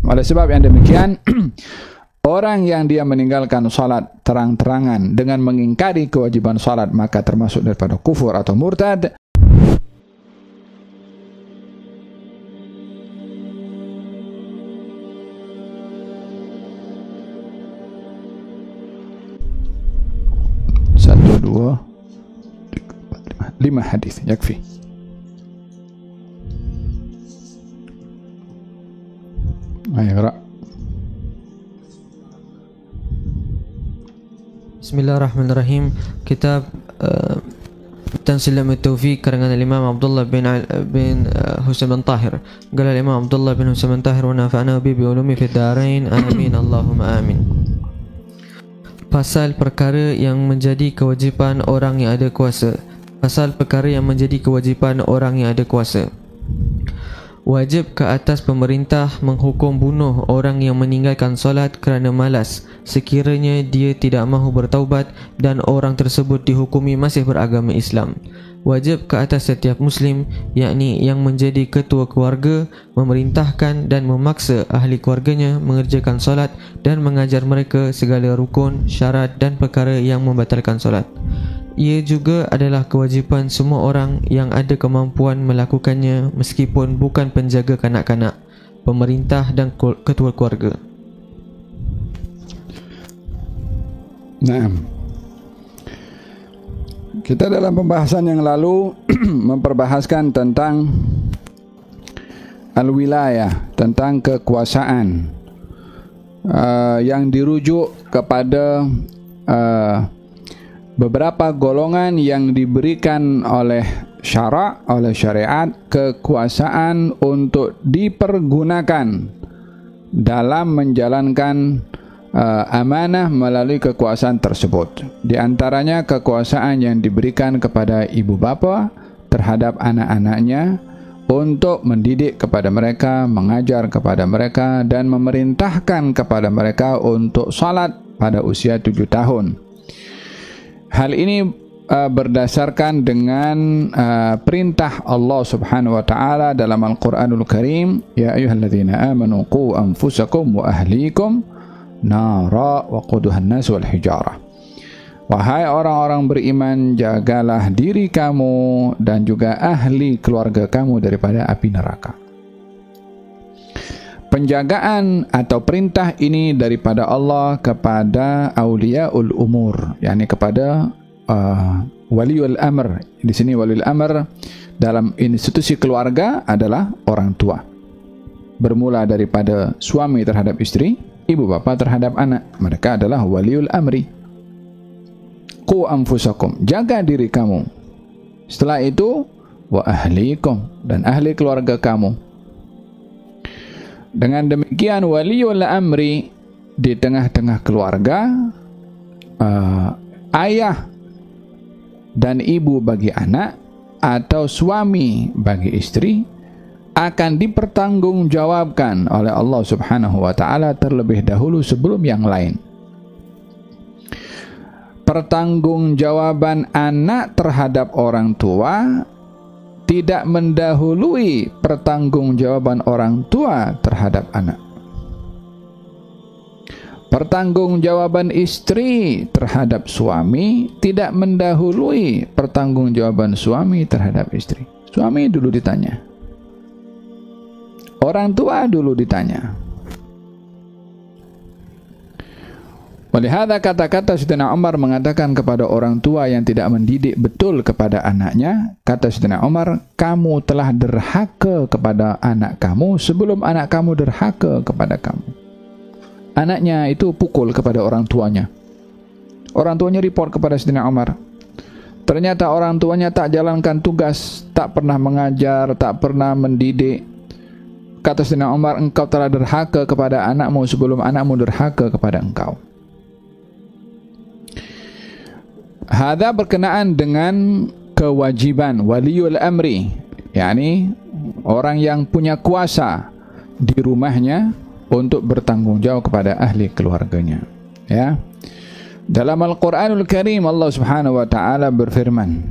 Oleh sebab yang demikian, orang yang dia meninggalkan salat terang-terangan dengan mengingkari kewajiban salat, maka termasuk daripada kufur atau murtad. Satu, dua, tiga, empat, lima hadis, yakfi. Ayo, Bismillahirrahmanirrahim. Kitab Tansilam At-Tawfiq karangan Imam Abdullah bin Husain bin Tahir. Qala Imam Abdullah bin Husain bin Tahir wa nafa'na bi ulumi fid darain. Amin Allahumma amin. Pasal perkara yang menjadi kewajipan orang yang ada kuasa. Pasal perkara yang menjadi kewajipan orang yang ada kuasa. Wajib ke atas pemerintah menghukum bunuh orang yang meninggalkan solat kerana malas sekiranya dia tidak mahu bertaubat dan orang tersebut dihukumi masih beragama Islam. Wajib ke atas setiap Muslim, yakni yang menjadi ketua keluarga, memerintahkan dan memaksa ahli keluarganya mengerjakan solat dan mengajar mereka segala rukun, syarat dan perkara yang membatalkan solat. Ia juga adalah kewajipan semua orang yang ada kemampuan melakukannya meskipun bukan penjaga kanak-kanak, pemerintah dan ketua keluarga. Naam. Kita dalam pembahasan yang lalu memperbahaskan tentang al-wilayah, tentang kekuasaan yang dirujuk kepada beberapa golongan yang diberikan oleh syariat kekuasaan untuk dipergunakan dalam menjalankan amanah melalui kekuasaan tersebut. Di antaranya kekuasaan yang diberikan kepada ibu bapa terhadap anak-anaknya untuk mendidik kepada mereka, mengajar kepada mereka dan memerintahkan kepada mereka untuk salat pada usia 7 tahun. Hal ini berdasarkan dengan perintah Allah Subhanahu wa taala dalam Al-Qur'anul Karim, ya ayyuhalladzina amanu qu anfusakum wa ahlikum nara wa quduhan nas wal hijarah. Wahai orang-orang beriman, jagalah diri kamu dan juga ahli keluarga kamu daripada api neraka. Penjagaan atau perintah ini daripada Allah kepada auliaul umur, yakni kepada waliul amr. Di sini waliul amr dalam institusi keluarga adalah orang tua. Bermula daripada suami terhadap istri, ibu bapa terhadap anak. Mereka adalah waliul amri. Qu anfusakum, jaga diri kamu. Setelah itu wa ahlikum, dan ahli keluarga kamu. Dengan demikian waliul amri di tengah-tengah keluarga, ayah dan ibu bagi anak atau suami bagi istri akan dipertanggungjawabkan oleh Allah Subhanahu wa taala terlebih dahulu sebelum yang lain. Pertanggungjawaban anak terhadap orang tua tidak mendahului pertanggungjawaban orang tua terhadap anak. Pertanggungjawaban istri terhadap suami tidak mendahului pertanggungjawaban suami terhadap istri. Suami dulu ditanya, orang tua dulu ditanya. Walihada kata-kata Sayyidina Umar mengatakan kepada orang tua yang tidak mendidik betul kepada anaknya, kata Sayyidina Umar, kamu telah derhaka kepada anak kamu sebelum anak kamu derhaka kepada kamu. Anaknya itu pukul kepada orang tuanya. Orang tuanya report kepada Sayyidina Umar. Ternyata orang tuanya tak jalankan tugas, tak pernah mengajar, tak pernah mendidik. Kata Sayyidina Umar, engkau telah derhaka kepada anakmu sebelum anakmu derhaka kepada engkau. Hadza berkenaan dengan kewajiban waliul amri, yakni orang yang punya kuasa di rumahnya untuk bertanggung jawab kepada ahli keluarganya. Ya. Dalam Al-Qur'anul Karim Allah Subhanahu wa taala berfirman,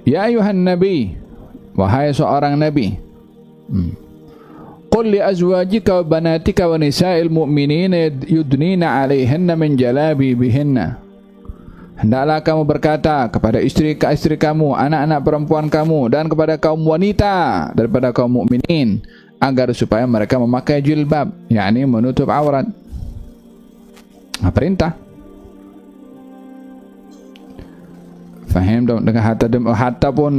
ya ayuhan nabi, wahai seorang nabi, qul li azwajika wa banatika wa nisa'il mu'minina yudnina 'alaihinna min jalabibihinna. Hendaklah kamu berkata kepada istri-istri kamu, anak-anak perempuan kamu, dan kepada kaum wanita daripada kaum mukminin, agar supaya mereka memakai jilbab, yakni menutup aurat. Perintah. Faham dong? Dengan hatta pun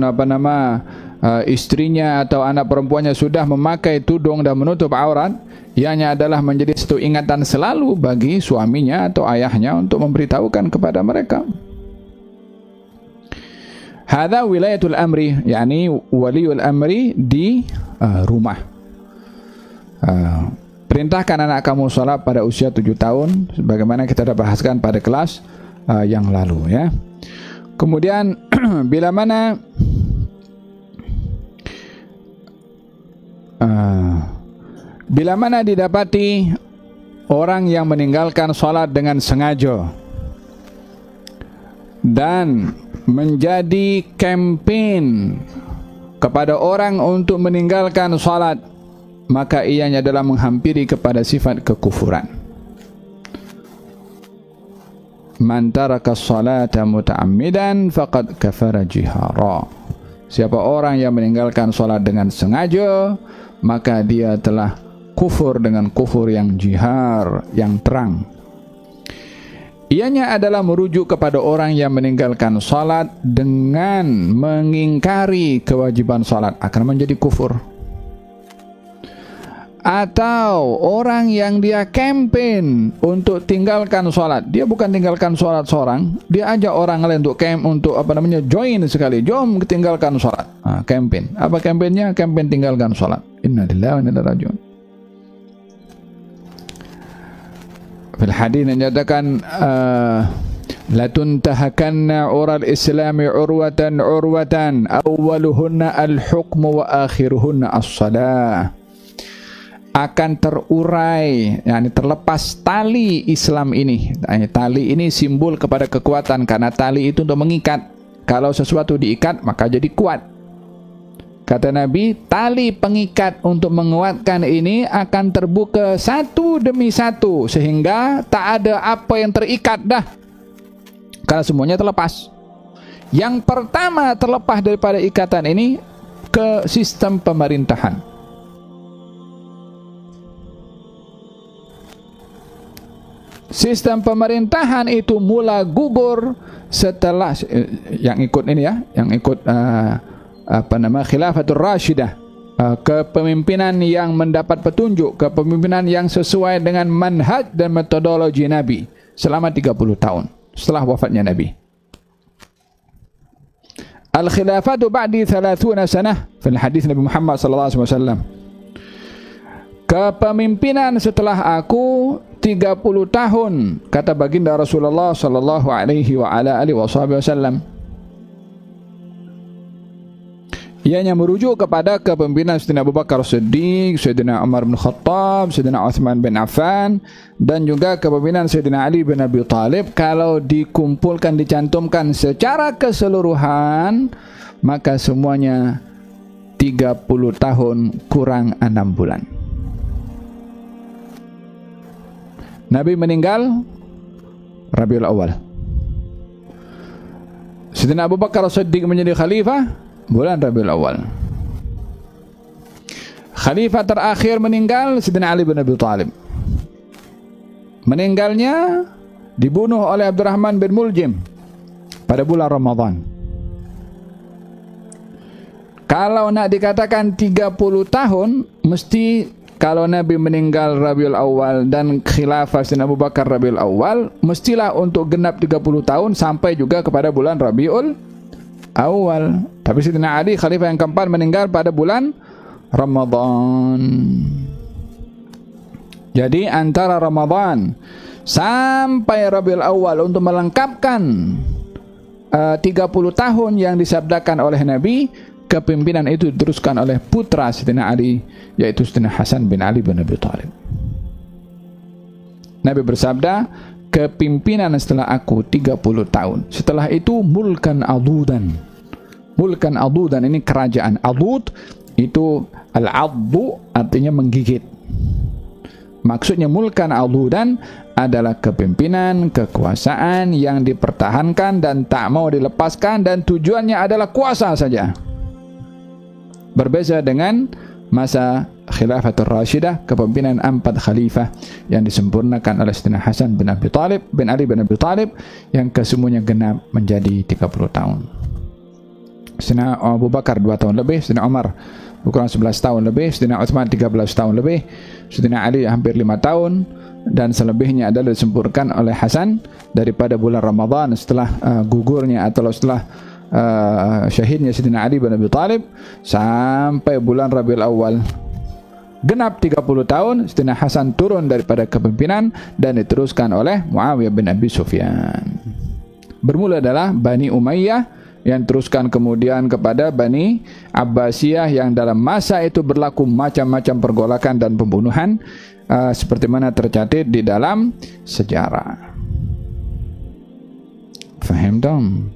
istrinya atau anak perempuannya sudah memakai tudung dan menutup aurat, ianya adalah menjadi satu ingatan selalu bagi suaminya atau ayahnya untuk memberitahukan kepada mereka. Hadza wilayatul amri, yakni waliul amri di rumah. Perintahkan anak kamu salat pada usia 7 tahun, sebagaimana kita dah bahaskan pada kelas yang lalu, ya. Kemudian bila mana didapati orang yang meninggalkan salat dengan sengaja dan menjadi kempen kepada orang untuk meninggalkan salat, maka ianya adalah menghampiri kepada sifat kekufuran. Man taraka as-salata muta'ammidan faqad kafara jihara. Siapa orang yang meninggalkan salat dengan sengaja, maka dia telah kufur dengan kufur yang jihar, yang terang. Ianya adalah merujuk kepada orang yang meninggalkan salat dengan mengingkari kewajiban salat, akan menjadi kufur. Atau orang yang dia kempen untuk tinggalkan salat, dia bukan tinggalkan salat seorang, dia ajak orang lain untuk join sekali, jom tinggalkan salat. Kempen. Apa kempennya? Kempen tinggalkan salat. Inna lillahi wa inna ilaihi raji'un. Fil hadis menyatakan la tuntahakanna ural islami urwatan awwaluhunna al-hukmu wa akhiruhunna as-salah. Akan terurai, yakni terlepas tali Islam ini. Tali ini simbol kepada kekuatan, karena tali itu untuk mengikat. Kalau sesuatu diikat maka jadi kuat. Kata Nabi, tali pengikat untuk menguatkan ini akan terbuka satu demi satu, sehingga tak ada apa yang terikat dah, karena semuanya terlepas. Yang pertama terlepas daripada ikatan ini ke sistem pemerintahan. Sistem pemerintahan itu mula gugur setelah yang ikut ini, ya, yang ikut Khilafatul Rashidah, kepemimpinan yang mendapat petunjuk, kepemimpinan yang sesuai dengan manhaj dan metodologi Nabi selama 30 tahun setelah wafatnya Nabi. Al-khilafatu ba'di 30 sanah fil hadis Nabi Muhammad sallallahu alaihi wasallam. Kepemimpinan setelah aku 30 tahun, kata baginda Rasulullah sallallahu alaihi wasallam. Ianya merujuk kepada kepemimpinan Sayyidina Abu Bakar Siddiq, Sayyidina Umar bin Khattab, Sayyidina Uthman bin Affan, dan juga kepemimpinan Sayyidina Ali bin Abi Thalib. Kalau dikumpulkan, dicantumkan secara keseluruhan, maka semuanya 30 tahun kurang 6 bulan. Nabi meninggal Rabiul Awal. Sayyidina Abu Bakar Siddiq menjadi khalifah bulan Rabiul Awal. Khalifah terakhir meninggal Sayyidina Ali bin Abi Thalib. Meninggalnya dibunuh oleh Abdurrahman bin Muljim pada bulan Ramadan. Kalau nak dikatakan 30 tahun, mesti kalau Nabi meninggal Rabiul Awal dan khilafah Sayyidina Abu Bakar Rabiul Awal, mestilah untuk genap 30 tahun sampai juga kepada bulan Rabiul Awal. Tapi Sayyidina Ali khalifah yang keempat meninggal pada bulan Ramadan. Jadi antara Ramadan sampai Rabiul Awal untuk melengkapkan 30 tahun yang disabdakan oleh Nabi, kepimpinan itu diteruskan oleh putra Sayyidina Ali, yaitu Sayyidina Hasan bin Ali bin Abi Thalib. Nabi bersabda, kepimpinan setelah aku 30 tahun. Setelah itu mulkan adudan. Mulkan adudan ini kerajaan. Adud itu al-'addu artinya menggigit. Maksudnya mulkan adudan adalah kepimpinan, kekuasaan yang dipertahankan dan tak mau dilepaskan, dan tujuannya adalah kuasa saja. Berbeza dengan masa Khilafatul Rashidah, kepemimpinan 4 khalifah yang disempurnakan oleh Sayyidina Hasan bin Ali bin Abi Thalib yang kesemuanya genap menjadi 30 tahun. Sayyidina Abu Bakar 2 tahun lebih, Sayyidina Umar kurang 11 tahun lebih, Sayyidina Utsman 13 tahun lebih, Sayyidina Ali hampir 5 tahun, dan selebihnya adalah disempurnakan oleh Hasan daripada bulan Ramadan setelah gugurnya atau setelah syahidnya Sayyidina Ali bin Abi Thalib sampai bulan Rabiul Awal. Genap 30 tahun Sayyidina Hasan turun daripada kepemimpinan dan diteruskan oleh Muawiyah bin Abi Sufyan. Bermula adalah Bani Umayyah yang teruskan kemudian kepada Bani Abbasiyah yang dalam masa itu berlaku macam-macam pergolakan dan pembunuhan seperti mana tercatat di dalam sejarah. Faham dong?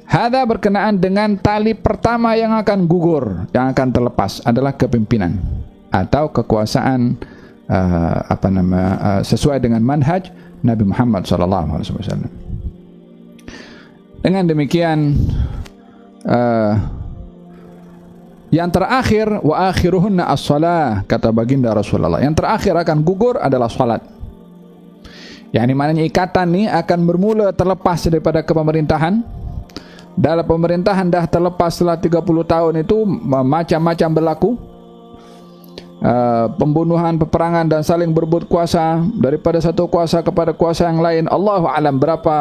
Hada berkenaan dengan tali pertama yang akan gugur, yang akan terlepas adalah kepimpinan atau kekuasaan sesuai dengan manhaj Nabi Muhammad SAW. Dengan demikian yang terakhir wa akhiruhunna as-shalah, kata baginda Rasulullah, yang terakhir akan gugur adalah salat. Yang maknanya ikatan ini akan bermula terlepas daripada kepemerintahan. Dalam pemerintahan dah terlepas setelah 30 tahun itu macam-macam berlaku. Pembunuhan, peperangan dan saling berebut kuasa daripada satu kuasa kepada kuasa yang lain. Allahu a'lam berapa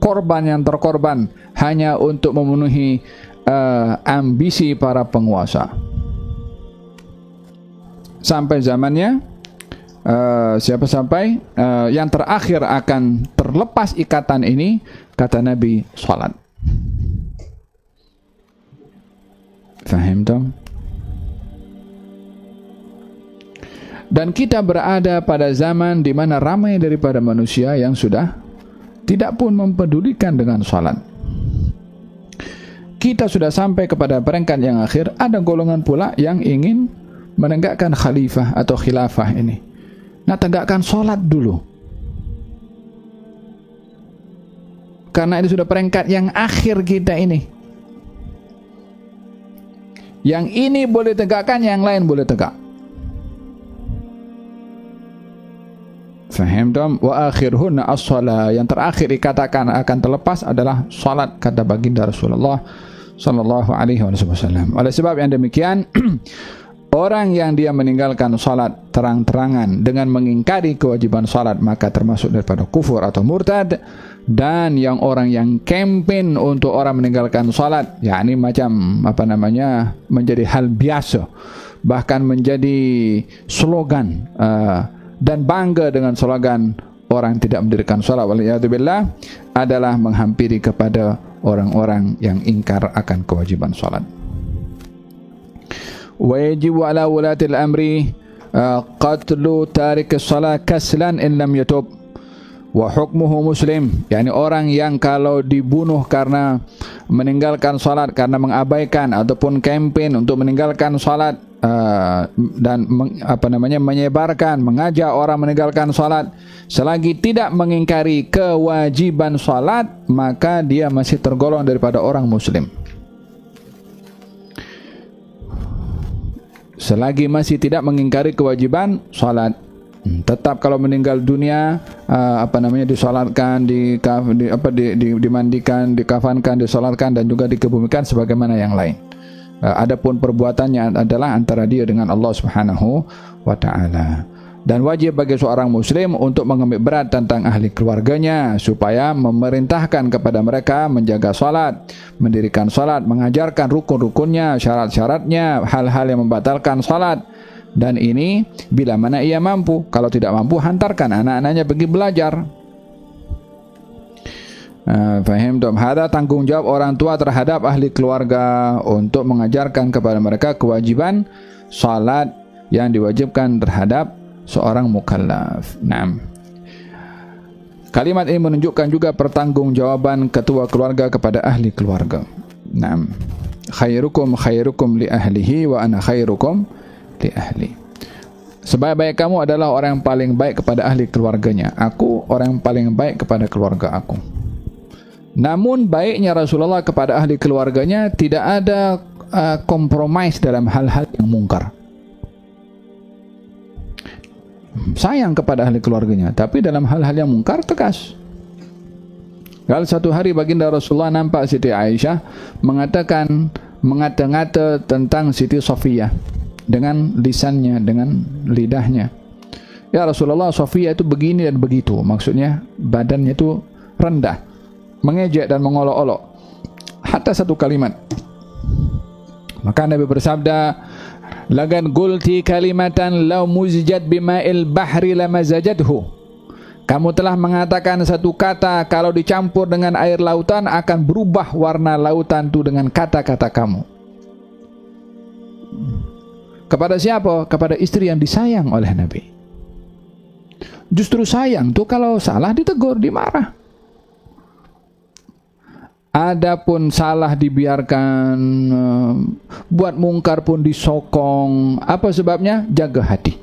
korban yang terkorban hanya untuk memenuhi ambisi para penguasa. Sampai zamannya sampai yang terakhir akan terlepas ikatan ini, kata Nabi, salat. Faham dong? Dan kita berada pada zaman di mana ramai daripada manusia yang sudah tidak pun mempedulikan dengan salat. Kita sudah sampai kepada peringkat yang akhir. Ada golongan pula yang ingin menegakkan khalifah atau khilafah ini. Nak tegakkan salat dulu. Karena itu sudah peringkat yang akhir kita ini. Yang ini boleh tegakkan, yang lain boleh tegak. Faham dong? Wa akhirhunna as-shalah, yang terakhir dikatakan akan terlepas adalah salat, kata baginda Rasulullah sallallahu alaihi wasallam. Oleh sebab yang demikian, orang yang dia meninggalkan salat terang-terangan dengan mengingkari kewajiban salat, maka termasuk daripada kufur atau murtad. Dan yang orang yang campaign untuk orang meninggalkan salat, yakni macam menjadi hal biasa, bahkan menjadi slogan dan bangga dengan slogan orang tidak mendirikan salat, waliyadzubillah, adalah menghampiri kepada orang-orang yang ingkar akan kewajiban salat. Wajibu ala wulatil amri qatlu tarik salat kaslan in lam yatub wa hukmuhu muslim, yakni orang yang kalau dibunuh karena meninggalkan salat, karena mengabaikan ataupun campaign untuk meninggalkan salat dan menyebarkan, mengajak orang meninggalkan salat selagi tidak mengingkari kewajiban salat, maka dia masih tergolong daripada orang muslim. Selagi masih tidak mengingkari kewajiban salat, tetap kalau meninggal dunia disolatkan, dimandikan, dikafankan, disolatkan dan juga dikebumikan sebagaimana yang lain. Adapun perbuatannya adalah antara dia dengan Allah Subhanahu wa taala. Dan wajib bagi seorang muslim untuk mengambil berat tentang ahli keluarganya supaya memerintahkan kepada mereka menjaga salat, mendirikan salat, mengajarkan rukun-rukunnya, syarat-syaratnya, hal-hal yang membatalkan salat. Dan ini bila mana ia mampu. Kalau tidak mampu, hantarkan anak-anaknya pergi belajar. Faham dong? Ada tanggungjawab orang tua terhadap ahli keluarga untuk mengajarkan kepada mereka kewajiban salat yang diwajibkan terhadap seorang mukallaf. Naam. Kalimat ini menunjukkan juga pertanggungjawaban ketua keluarga kepada ahli keluarga. Naam. khairukum khairukum li ahlihi wa ana khairukum li ahli. Sebaik-baik kamu adalah orang yang paling baik kepada ahli keluarganya. Aku orang yang paling baik kepada keluarga aku. Namun baiknya Rasulullah kepada ahli keluarganya tidak ada kompromis dalam hal-hal yang mungkar. Sayang kepada ahli keluarganya, tapi dalam hal-hal yang mungkar tegas. Kalau satu hari baginda Rasulullah nampak Siti Aisyah mengatakan, mengata-ngata tentang Siti Sofiyah dengan lisannya, dengan lidahnya. Ya Rasulullah, Sofiyah itu begini dan begitu. Maksudnya badannya itu rendah, mengejek dan mengolok-olok. Hatta satu kalimat. Maka Nabi bersabda, "Lagan qulti kalimatan law muzijat bima'il bahri lamazajathu." Kamu telah mengatakan satu kata, kalau dicampur dengan air lautan akan berubah warna lautan itu dengan kata-kata kamu. Kepada siapa? Kepada istri yang disayang oleh Nabi. Justru sayang tuh kalau salah ditegur, dimarah. Adapun salah dibiarkan, buat mungkar pun disokong. Apa sebabnya? Jaga hati.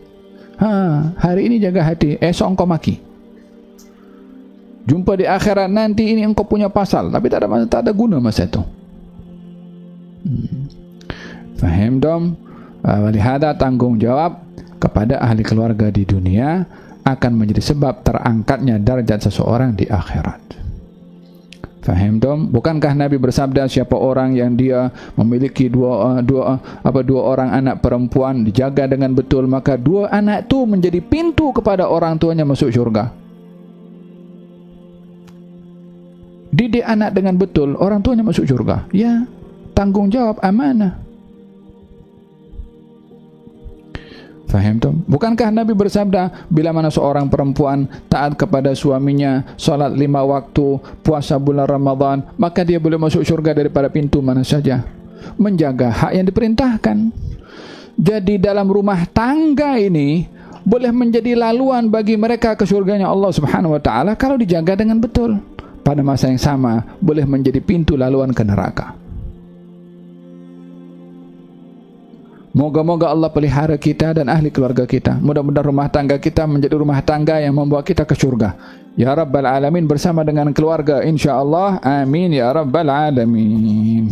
Hari ini jaga hati, esok engkau maki. Jumpa di akhirat nanti, ini engkau punya pasal, tapi tak ada guna masa itu. Faham dong? Walihada tanggungjawab kepada ahli keluarga di dunia akan menjadi sebab terangkatnya derajat seseorang di akhirat. Faham dong? Bukankah Nabi bersabda, siapa orang yang dia memiliki dua orang anak perempuan dijaga dengan betul, maka dua anak itu menjadi pintu kepada orang tuanya masuk syurga. Didik anak dengan betul, orang tuanya masuk syurga. Ya, tanggung jawab, amanah. Faham tuh? Bukankah Nabi bersabda, bila mana seorang perempuan taat kepada suaminya, salat 5 waktu, puasa bulan Ramadan, maka dia boleh masuk syurga daripada pintu mana saja. Menjaga hak yang diperintahkan. Jadi dalam rumah tangga ini boleh menjadi laluan bagi mereka ke surganya Allah Subhanahu wa taala kalau dijaga dengan betul. Pada masa yang sama boleh menjadi pintu laluan ke neraka. Moga-moga Allah pelihara kita dan ahli keluarga kita. Mudah-mudahan rumah tangga kita menjadi rumah tangga yang membawa kita ke surga. Ya Rabbal Alamin, bersama dengan keluarga insyaAllah. Amin ya Rabbal Alamin.